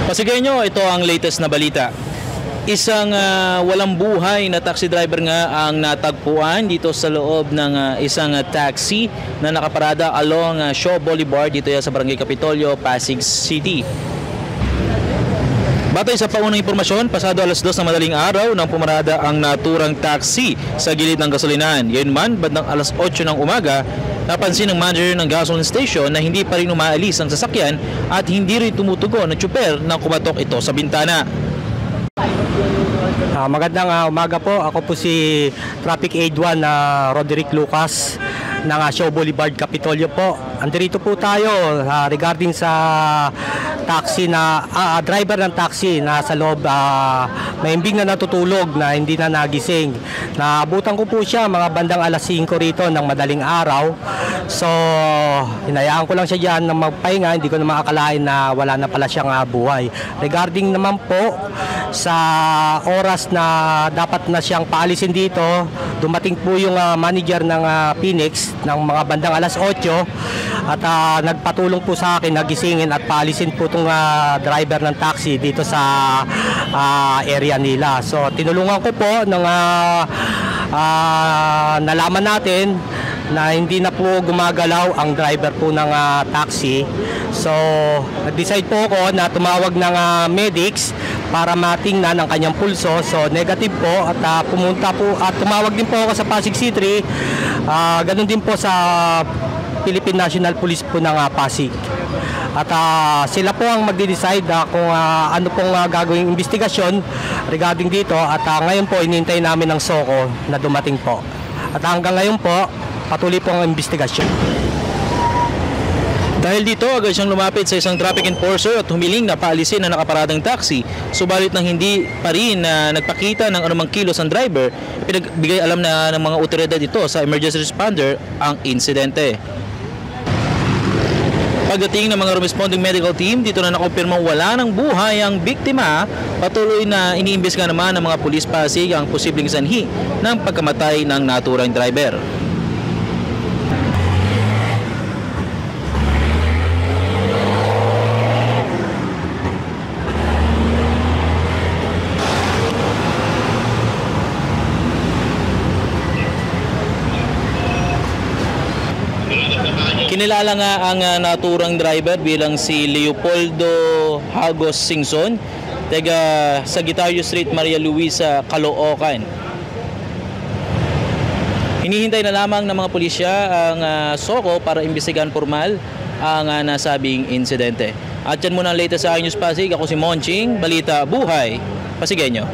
Pasigenyo, ito ang latest na balita. Isang walang buhay na taxi driver nga ang natagpuan dito sa loob ng isang taxi na nakaparada along Shaw Boulevard dito sa Barangay Kapitolyo, Pasig City. Batay sa paunang impormasyon, pasado alas 2 ng madaling araw nang pumarada ang naturang taxi sa gilid ng gasolinahan. Gayunman, bandang alas 8 ng umaga, napansin ng manager ng gasoline station na hindi pa rin umaalis ang sasakyan at hindi rin tumutugon ng tsuper na kumatok ito sa bintana. Magandang umaga po. Ako po si Traffic Aid 1 na Roderick Lucas ng Shaw Boulevard, Kapitolyo po. Andito po tayo regarding sa taxi na driver ng taxi na sa loob maimbing na natutulog na hindi na nagising. Naabutan ko po siya mga bandang alas 5 rito ng madaling araw. So hinayaan ko lang siya diyan na magpahinga, hindi ko na maakalain na wala na pala siyang buhay. Regarding naman po sa oras na dapat na siyang paalisin dito, dumating po yung manager ng Phoenix ng mga bandang alas 8 at nagpatulong po sa akin nagisingin at paalisin po itong driver ng taxi dito sa area nila. So tinulungan ko po nung nalaman natin na hindi na po gumagalaw ang driver po ng taxi. So nag-decide po ako na tumawag ng medics para matingnan ang kanyang pulso. So negative po at pumunta po at tumawag din po ako sa Pasig City. Ganun din po sa Philippine National Police po ng Pasig. At sila po ang magde-decide kung ano pong gagawing investigasyon regarding dito. At ngayon po inintay namin ng SOCO na dumating po. At hanggang ngayon po patuloy po ang investigasyon. Dahil dito, agad siyang lumapit sa isang traffic enforcer at humiling na paalisin ang nakaparadang taxi. Subalit nang hindi pa rin nagpakita ng anumang kilos ang driver, pinagbigay alam na ng mga otoridad dito sa emergency responder ang insidente. Pagdating ng mga responding medical team, dito na nakumpirmang wala ng buhay ang biktima. Patuloy na iniimbestiga naman ng mga pulis Pasig ang posibleng sanhi ng pagkamatay ng naturang driver. Kinilala nga ang naturang driver bilang si Leopoldo Hagos Singson, taga Sagittario Street, Maria Luisa, Caloocan. Hinihintay na lamang ng mga pulisya ang SOCO para imbestigahan formal ang nasabing insidente. At yan muna ang latest sa News Pasig. Ako si Monching, Balita Buhay, Pasigenyo.